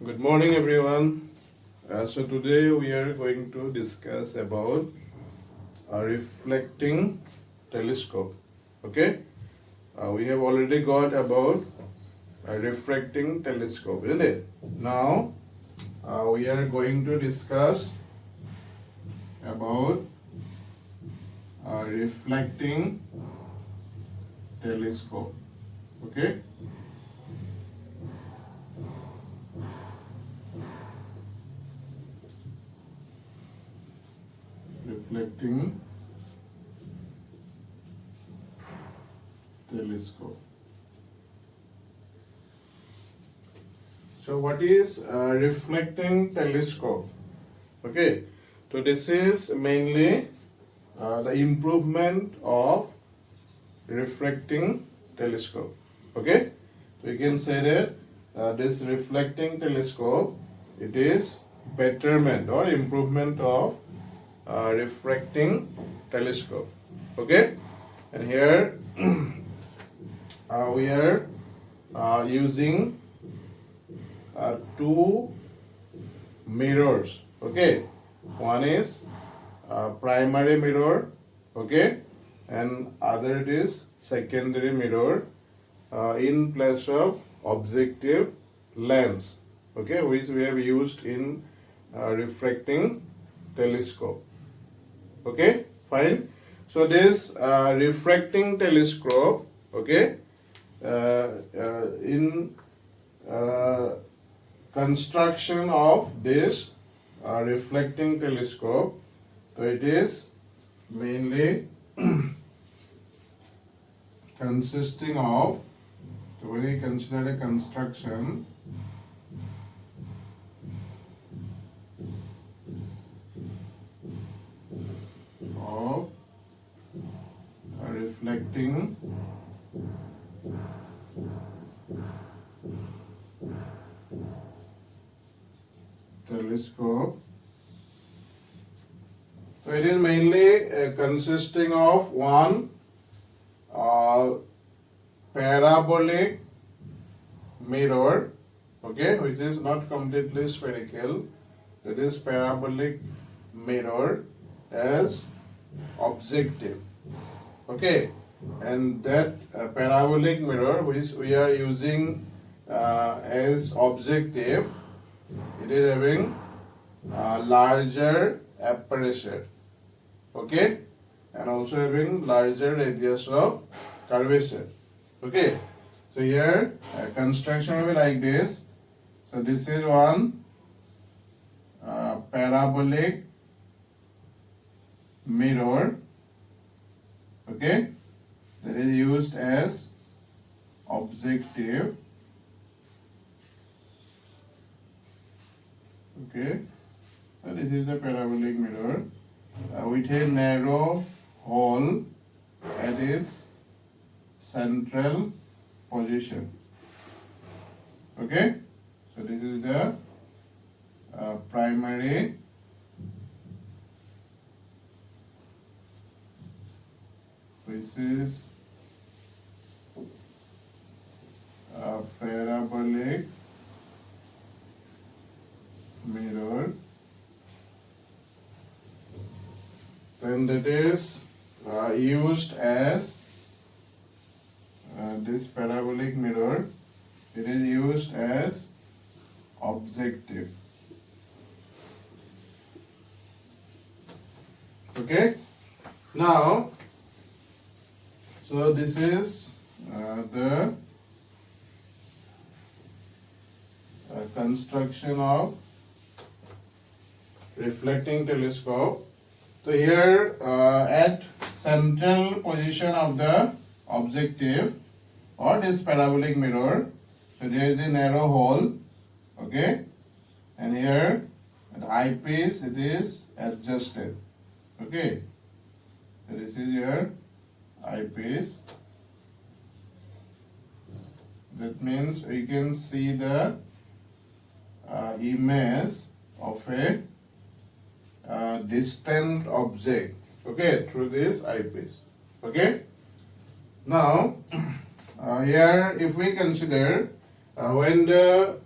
Good morning, everyone. So today we are going to discuss about a reflecting telescope. Okay, we have already got about a refracting telescope, isn't it? Now we are going to discuss about a reflecting telescope. Okay. Reflecting telescope. So what is a reflecting telescope? Okay, so this is mainly the improvement of refracting telescope. Okay, so you can say that this reflecting telescope, it is betterment or improvement of refracting telescope. Okay, and here we are using two mirrors. Okay, one is primary mirror, okay, and other it is secondary mirror in place of objective lens, okay, which we have used in refracting telescope. Okay, fine. So this refracting telescope, okay, in construction of this reflecting telescope, so it is mainly consisting of, so when we consider a construction, of a reflecting telescope. So it is mainly consisting of one parabolic mirror, okay, which is not completely spherical. It is parabolic mirror as objective, okay, and that parabolic mirror which we are using as objective, it is having larger aperture, okay, and also having larger radius of curvature. Okay, so here construction will be like this. So this is one parabolic mirror, okay, that is used as objective, okay. So this is the parabolic mirror with a narrow hole at its central position, okay. So this is the primary which is parabolic mirror, then that is used as this parabolic mirror, it is used as objective, okay. Now so this is the construction of reflecting telescope. So here at central position of the objective or this parabolic mirror, so there is a narrow hole, okay, and here at eyepiece it is adjusted, okay. So this is your eyepiece. That means we can see the image of a distant object, okay, through this eyepiece, okay. Now here if we consider when the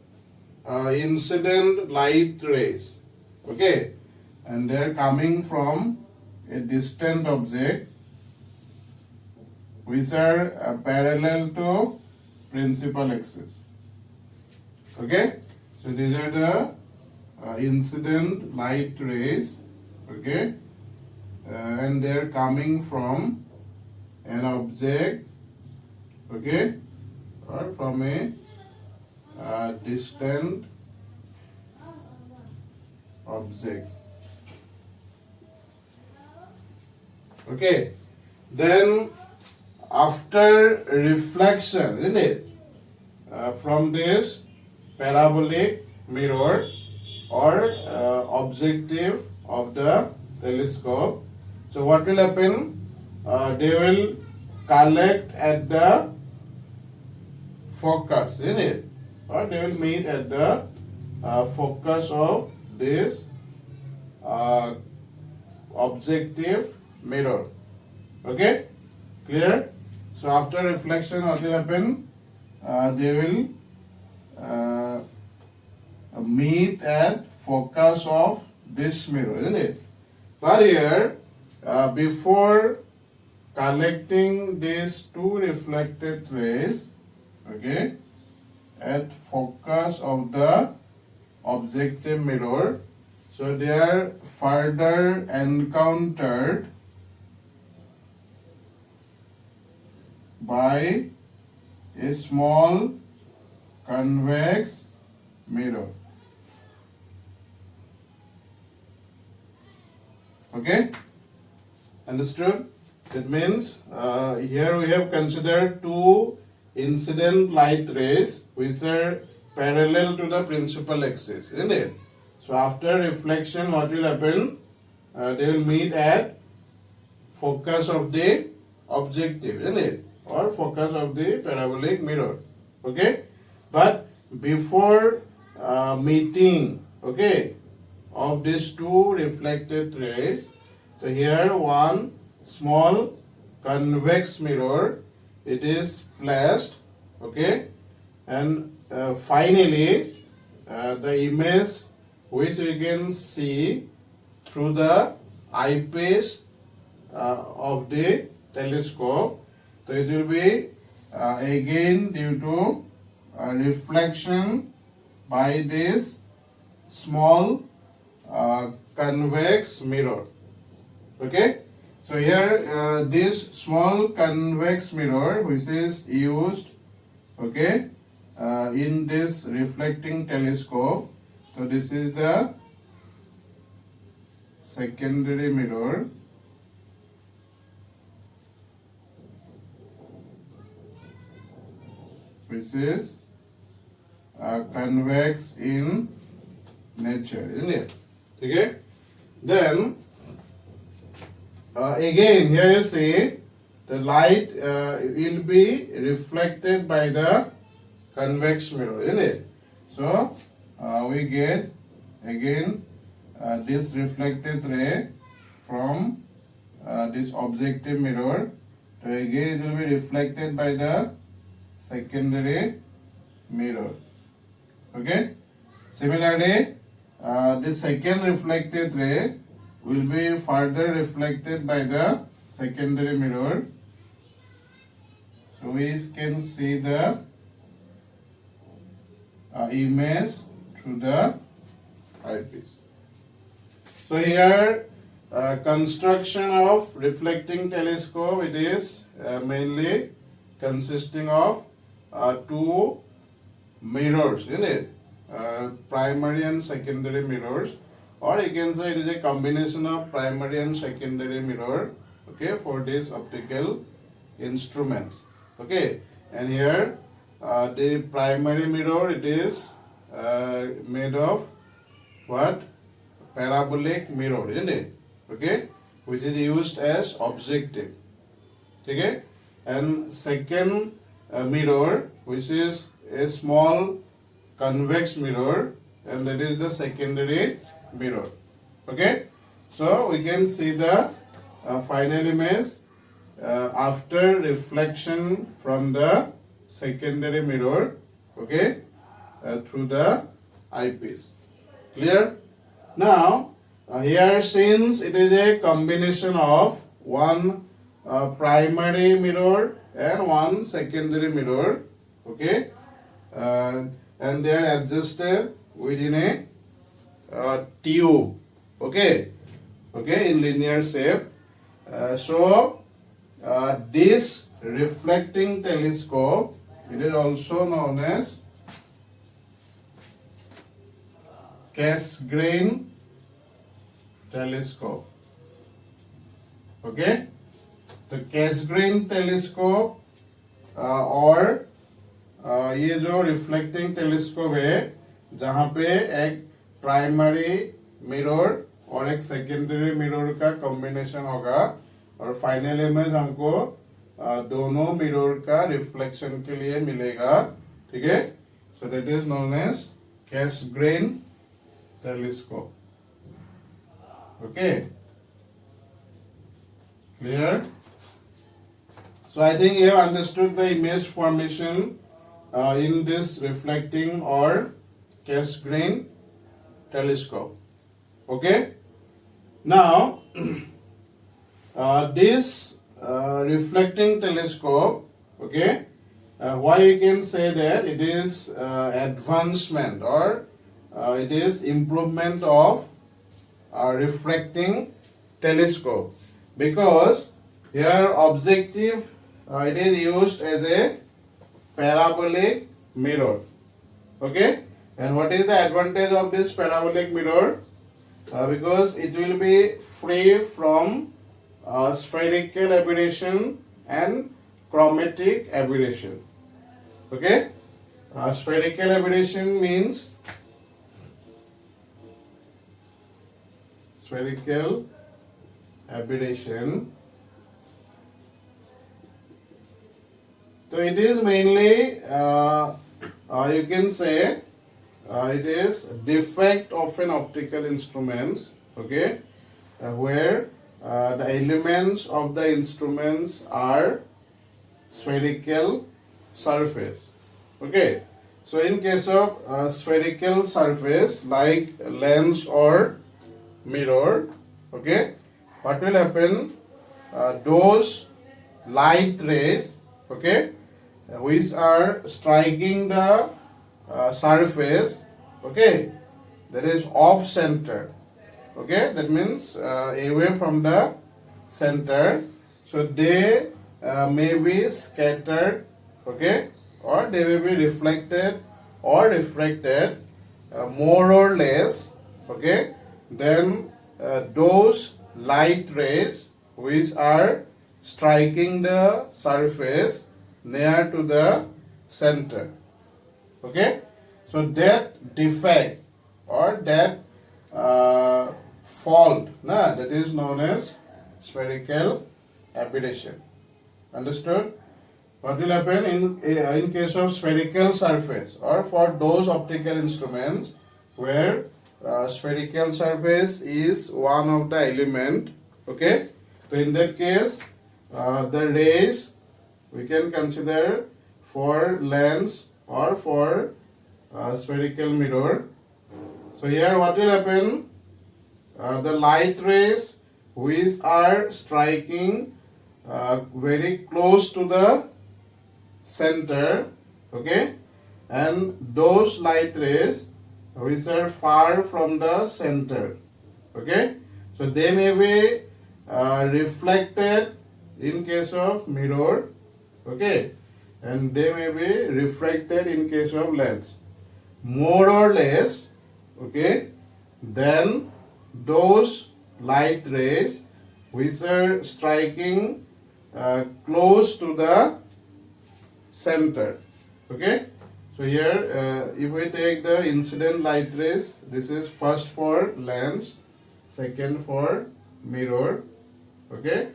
incident light rays, okay, and they are coming from a distant object which are parallel to principal axis. Okay, so these are the incident light rays, okay, and they are coming from an object, okay, or from a distant object. Okay, then after reflection, isn't it, from this parabolic mirror or objective of the telescope, so what will happen? They will collect at the focus, isn't it, or they will meet at the focus of this objective mirror. Okay, clear? So after reflection, what will happen? They will meet at focus of this mirror, isn't it? But here, before collecting these two reflected rays, okay, at focus of the objective mirror, so they are further encountered by a small convex mirror. Okay, understood? That means here we have considered two incident light rays which are parallel to the principal axis, isn't it? So after reflection, what will happen? They will meet at focus of the objective, isn't it? Or focus of the parabolic mirror. Okay, but before meeting, okay, of these two reflected rays, so here one small convex mirror, it is placed, okay, and finally the image which we can see through the eyepiece of the telescope, so it will be again due to reflection by this small convex mirror. Okay, so here this small convex mirror which is used, okay, in this reflecting telescope, so this is the secondary mirror, which is convex in nature, isn't it? Okay, then again here you see the light will be reflected by the convex mirror, isn't it? So we get again this reflected ray from this objective mirror. So again it will be reflected by the secondary mirror. Okay. Similarly, the second reflected ray will be further reflected by the secondary mirror. So we can see the image through the eyepiece. So here construction of reflecting telescope, it is mainly consisting of two mirrors, isn't it? Primary and secondary mirrors, or you can say it is a combination of primary and secondary mirror, okay, for these optical instruments. Okay, and here the primary mirror, it is made of what? Parabolic mirror, isn't it? Okay, which is used as objective. Okay, and second mirror, which is a small convex mirror, and that is the secondary mirror. Okay, so we can see the final image after reflection from the secondary mirror, okay, through the eyepiece. Clear? Now, here since it is a combination of one primary mirror and one secondary mirror, okay, and they are adjusted within a tube, okay, in linear shape. This reflecting telescope, it is also known as Cassegrain telescope. Okay, the Cassegrain telescope और ये जो reflecting telescope है जहाँ पे एक primary mirror और एक secondary mirror का कॉम्बिनेशन होगा और फाइनल इमेज हमको दोनों मिरर का रिफ्लेक्शन के लिए मिलेगा. ठीक है, so that is known as Cassegrain telescope. Okay, clear? So I think you have understood the image formation in this reflecting or Cassegrain telescope. Okay, now this reflecting telescope, okay, why you can say that it is advancement or it is improvement of refracting telescope, because here objective it is used as a parabolic mirror. Okay, and what is the advantage of this parabolic mirror? Because it will be free from spherical aberration and chromatic aberration. Okay, spherical aberration means spherical aberration. So it is mainly you can say it is defect of an optical instruments. Okay, where the elements of the instruments are spherical surface. Okay, so in case of spherical surface like lens or mirror, okay, what will happen? Those light rays, okay, which are striking the surface, okay, that is off center. Okay, that means away from the center. So they may be scattered, okay, or they may be reflected or refracted more or less, okay, than those light rays which are striking the surface near to the center. Okay, so that defect or that fault, that is known as spherical aberration. Understood? What will happen in case of spherical surface or for those optical instruments where spherical surface is one of the element? Okay, so in that case the rays we can consider for lens or for spherical mirror. So here what will happen? The light rays which are striking very close to the center, okay, and those light rays which are far from the center, okay, so they may be reflected in case of mirror, okay, and they may be refracted in case of lens more or less, okay, then those light rays which are striking close to the center. Okay, so here if we take the incident light rays, this is first for lens, second for mirror. Okay,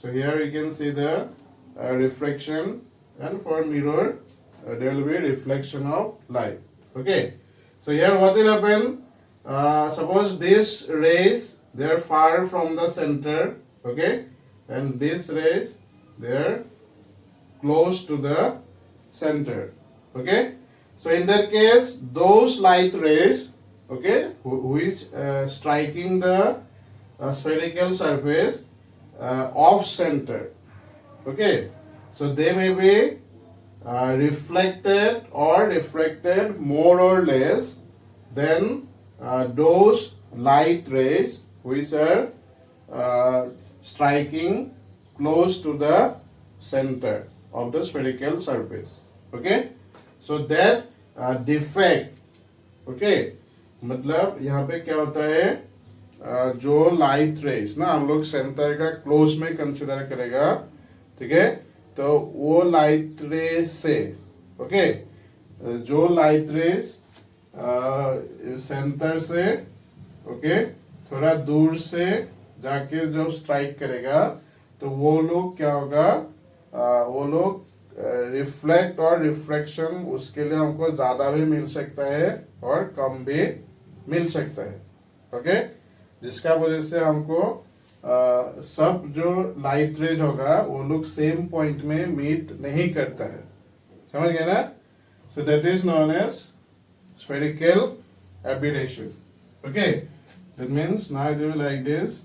so here you can see the refraction, and for mirror there will be reflection of light. Okay, so here what will happen? Suppose these rays they are far from the center, okay, and these rays they are close to the center. Okay, So in that case, those light rays, okay, which striking the spherical surface off center, okay, so they may be reflected or refracted more or less than those light rays which are striking close to the center of the spherical surface. Okay, so that defect, okay, मतलब यहाँ पे क्या होता है, जो light rays ना हम लोग सेंटर का क्लोज में कंसिडर करेगा, ठीक है, तो वो लाइट रे से, ओके, जो लाइट रेस सेंटर से, ओके, थोड़ा दूर से जाके जो स्ट्राइक करेगा, तो वो लोग क्या होगा, वो लोग रिफ्लेक्ट और रिफ्रैक्शन उसके लिए हमको ज्यादा भी मिल सकता है और कम भी मिल सकता है, ओके, जिसका वजह से हमको सब जो लाइट रेज होगा वो लोग सेम पॉइंट में मीट नहीं करता है, समझ गए ना? So that is known as spherical aberration, okay, that means now it will like this,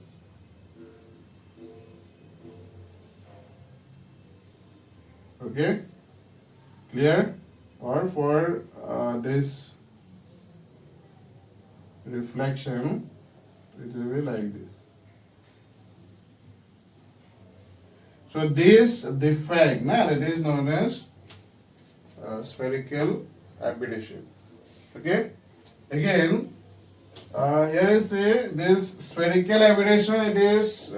okay, clear? Or for this reflection it will be like this. So this defect, that is known as spherical aberration. Okay, again here is this spherical aberration, it is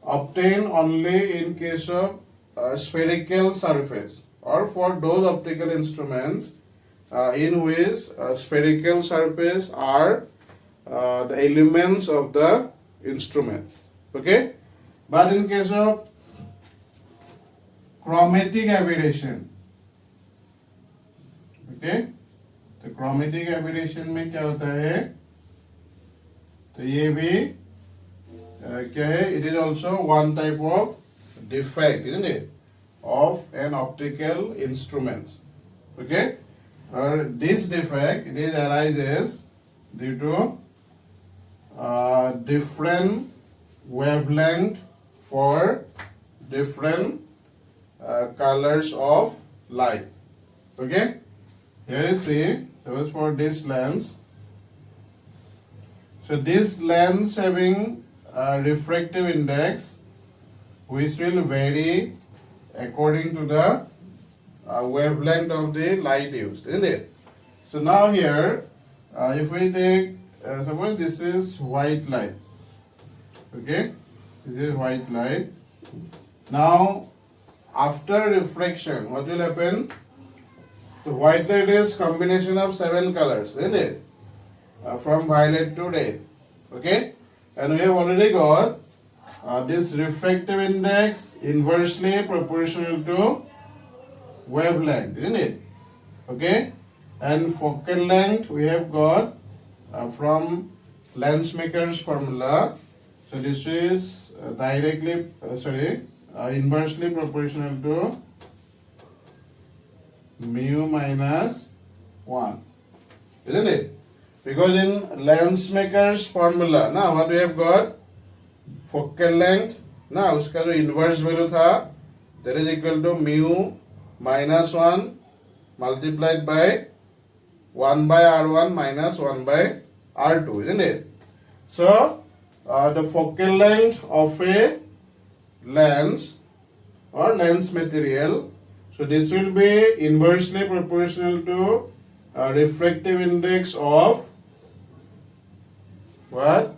obtained only in case of spherical surface or for those optical instruments in which spherical surface are the elements of the instrument, okay, but in case of chromatic aberration, okay, तो chromatic aberration में क्या होता है, तो ये भी क्या है, it is also one type of defect, isn't it, of an optical instrument, okay, or this defect, it is arises due to different wavelength for different colors of light, okay, here you see, suppose for this lens, so this lens having refractive index which will vary according to the wavelength of the light used, isn't it? So now here, if we take, suppose this is white light, okay, this is white light. Now after refraction, what will happen? The white light is combination of 7 colors, isn't it? From violet to red, okay, and we have already got this refractive index inversely proportional to wavelength, isn't it? Okay, and focal length we have got from lens maker's formula. So this is directly inversely proportional to mu minus 1, isn't it? Because in lens maker's formula, now what we have got, focal length ना उसका जो inverse value था, that is equal to mu minus 1 multiplied by 1 by R1 minus 1 by R2, isn't it? So the focal length of a lens or lens material, so this will be inversely proportional to refractive index of what?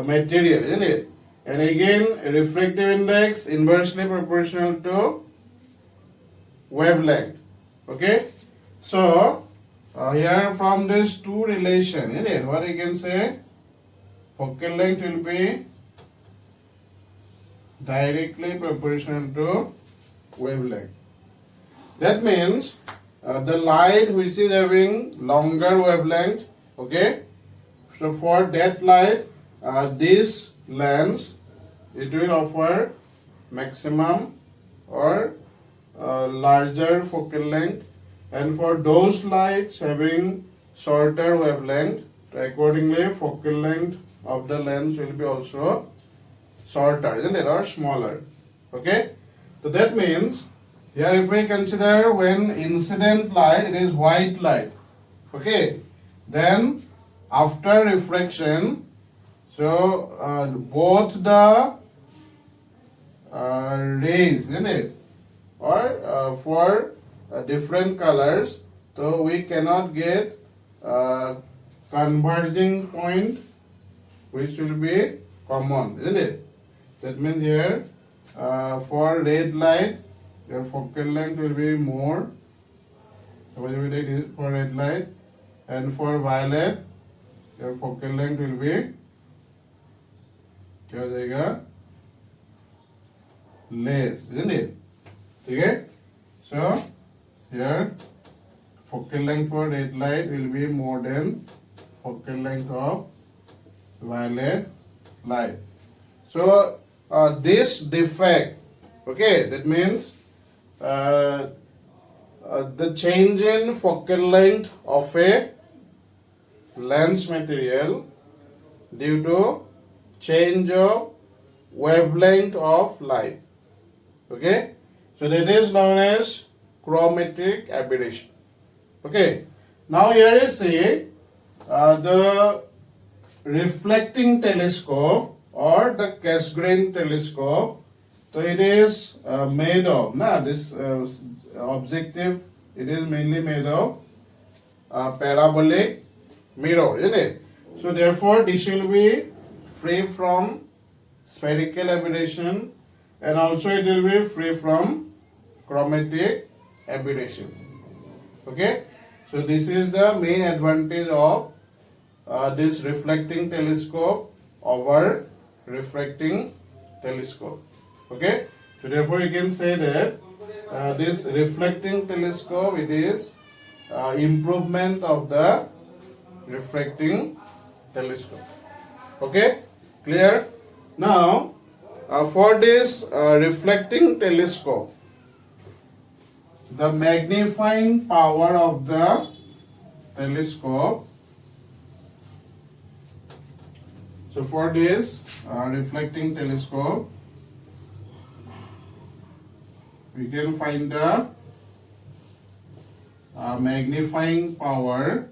Material, isn't it? And again, refractive index inversely proportional to wavelength. Okay, so here from this two relation, isn't it? What you can say, focal length will be directly proportional to wavelength. That means the light which is having longer wavelength, okay, so for that light, this lens, it will offer maximum or larger focal length, and for those lights having shorter wavelength, accordingly focal length of the lens will be also shorter, isn't it, or smaller. Okay, so that means here if we consider when incident light, it is white light. Okay, then after refraction, so both the rays, isn't it, or for different colors, so we cannot get converging point which will be common, isn't it? That means here for red light, your focal length will be more. Suppose we take this for red light, and for violet, your focal length will be क्या हो जाएगा less, isn't it? Okay, so here focal length for red light will be more than focal length of violet light. So this defect, okay, that means the change in focal length of a lens material due to change of wavelength of light. Okay, so that is known as chromatic aberration. Okay, now here is see the reflecting telescope or the Cassegrain telescope. So it is made of this objective. It is mainly made of parabolic mirror, isn't it? So therefore, this will be free from spherical aberration, and also it will be free from chromatic aberration. Okay, so this is the main advantage of this reflecting telescope over refracting telescope. Okay, so therefore you can say that this reflecting telescope, it is improvement of the refracting telescope. Okay, clear? Now for this reflecting telescope, the magnifying power of the telescope. So for this reflecting telescope, we can find the magnifying power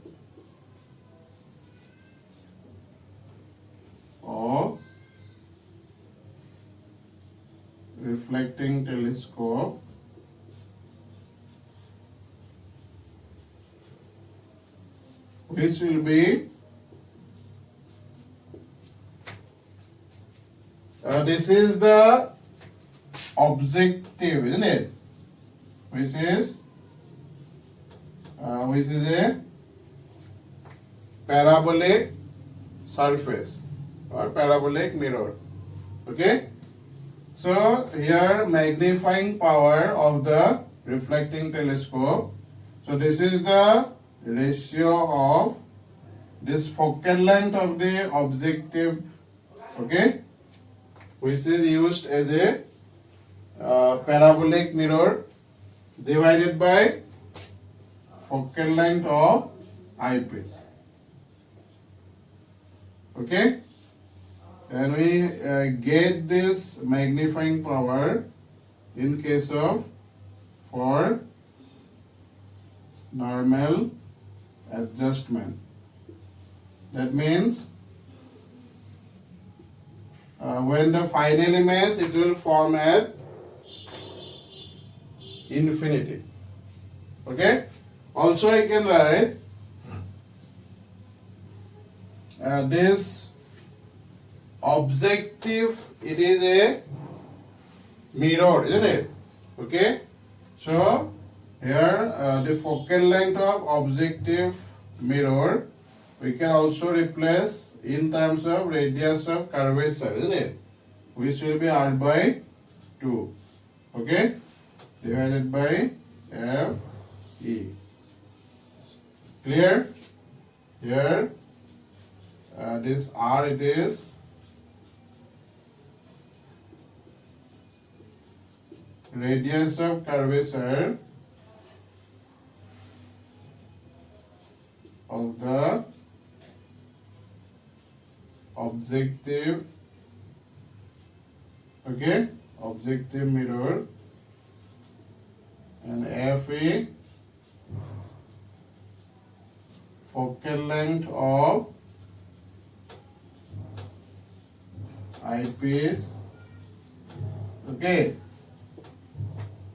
of reflecting telescope which will be this is the objective, isn't it? Which is a parabolic surface or parabolic mirror. Okay, so here magnifying power of the reflecting telescope. So this is the ratio of this focal length of the objective, okay, which is used as a parabolic mirror, divided by focal length of eyepiece. Okay, and we get this magnifying power in case of for normal adjustment. That means when the final image, it will form at infinity. Okay, also I can write this objective, it is a mirror, isn't it? Okay, so here the focal length of objective mirror, we can also replace in terms of radius of curvature, isn't it, which will be r by 2, okay, divided by f e. Clear? Here this r, it is radius of curvature of the objective, okay, objective mirror, and FA focal length of eyepiece, okay,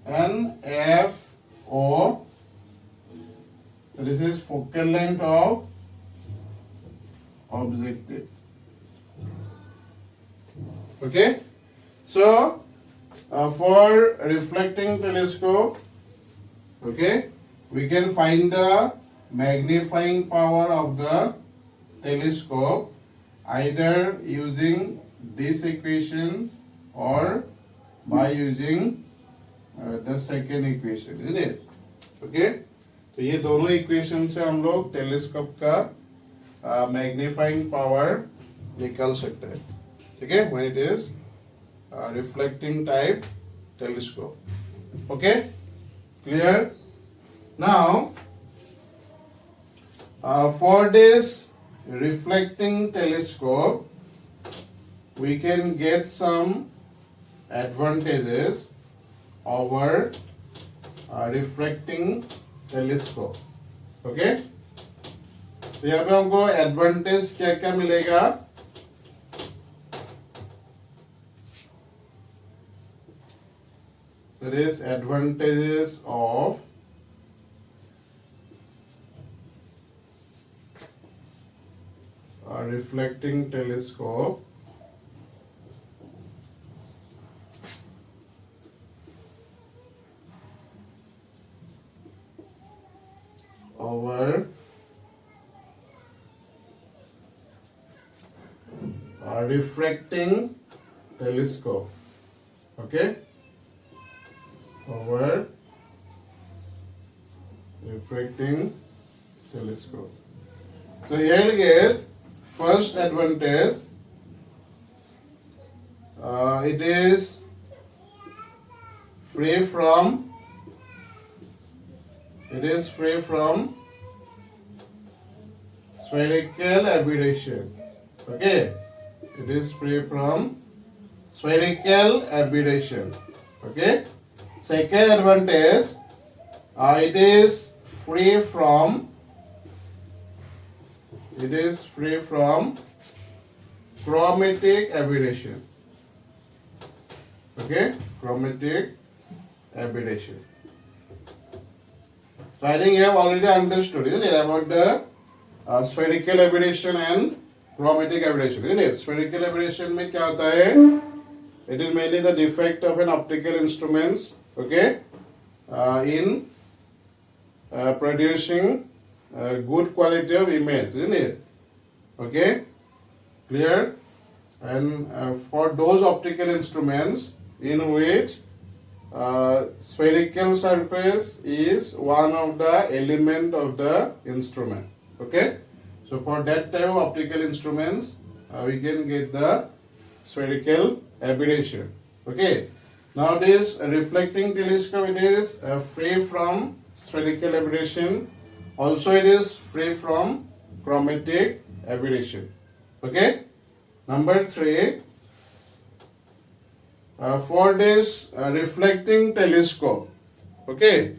and FO, this is focal length of objective. Okay, so for reflecting telescope, okay, we can find the magnifying power of the telescope either using this equation or by using the second equation, isn't it? Okay, तो ये दोनों equation से हम लोग telescope का magnifying power निकाल सकते हैं, ठीक है, when it is reflecting type telescope. Okay, clear? Now for this reflecting telescope we can get some advantages over refracting telescope. Okay, तो यहाँ पे हमको एडवांटेज क्या क्या मिलेगा? There is advantages of a reflecting telescope over a refracting telescope. Okay, over refracting telescope. So here we get first advantage. It is free from spherical aberration. Okay, it is free from spherical aberration. Okay. Second advantage, it is free from chromatic aberration. Okay, chromatic aberration. So I think you have already understood, isn't it, about the spherical aberration and chromatic aberration, isn't it? Spherical aberration में क्या होता है? It is mainly the defect of an optical instruments, okay, in producing good quality of image, isn't it? Okay, clear? And for those optical instruments in which spherical surface is one of the element of the instrument, okay, so for that type of optical instruments we can get the spherical aberration. Okay, now this reflecting telescope, it is free from spherical aberration, also it is free from chromatic aberration. Okay, number 3, for this reflecting telescope, okay,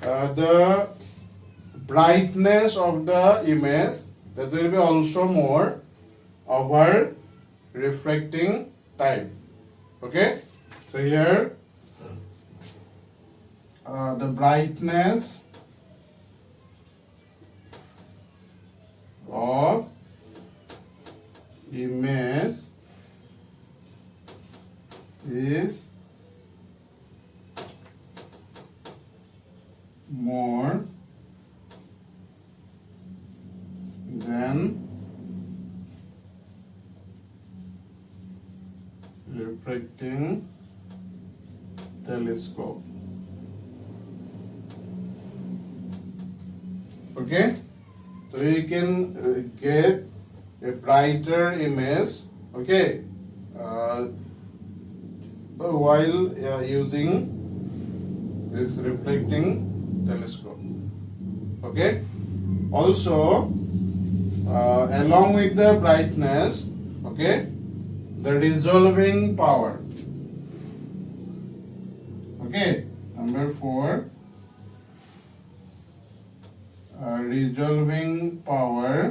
the brightness of the image, that will be also more over refracting type. Okay, so here the brightness of image is more than refracting telescope. Okay, so you can get a brighter image, okay, while using this reflecting telescope. Okay. Also, along with the brightness, okay, the resolving power. Okay, number 4, resolving power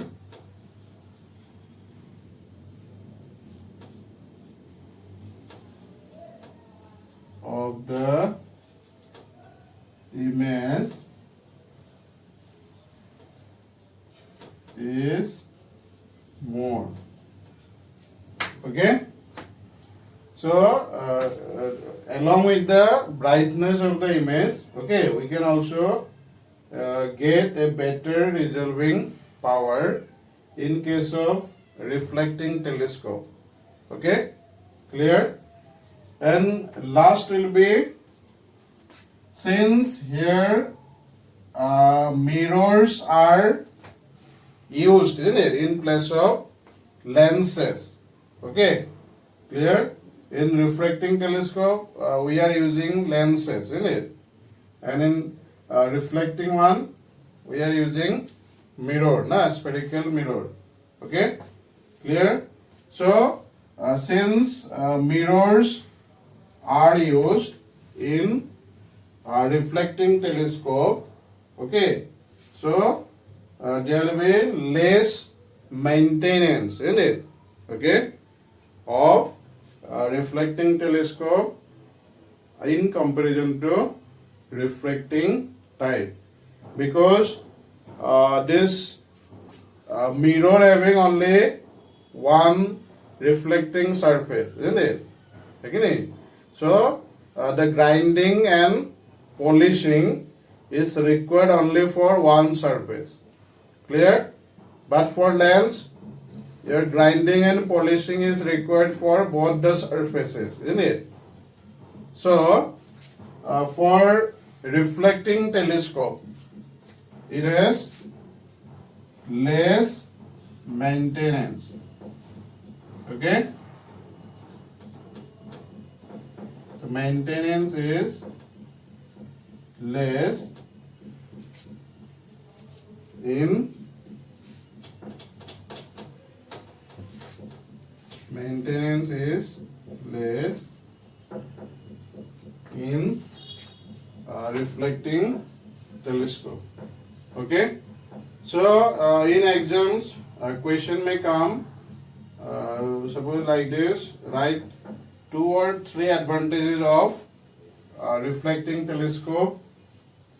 of the image is more. Okay, so along with the brightness of the image, okay, we can also get a better resolving power in case of reflecting telescope. Okay, clear? And last will be, since here mirrors are used, isn't it, in place of lenses. Okay, clear? In refracting telescope, we are using lenses, isn't it? And in reflecting one, we are using mirror, spherical mirror. Okay, clear? So, since mirrors are used in reflecting telescope, okay, so there will be less maintenance, isn't it? Okay, of reflecting telescope in comparison to refracting type, because this mirror having only one reflecting surface, isn't it? Okay, so the grinding and polishing is required only for one surface. Clear? But for lens, your grinding and polishing is required for both the surfaces, isn't it? So, for reflecting telescope, it has less maintenance. Okay? The maintenance is less in reflecting telescope. Okay, so in exams a question may come, suppose like this, write 2 or 3 advantages of reflecting telescope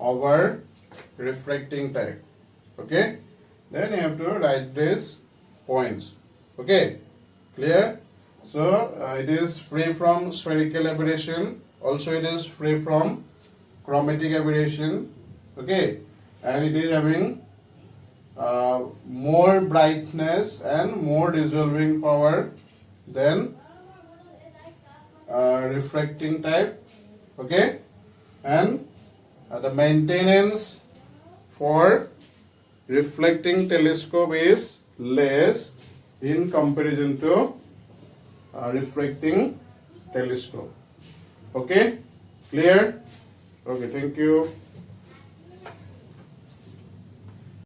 over refracting type. Okay, then you have to write these points. Okay, clear? So it is free from spherical aberration, also it is free from chromatic aberration. Okay, and it is having more brightness and more resolving power than refracting type. Okay, and the maintenance for reflecting telescope is less in comparison to refracting telescope. Okay, clear? Okay, thank you.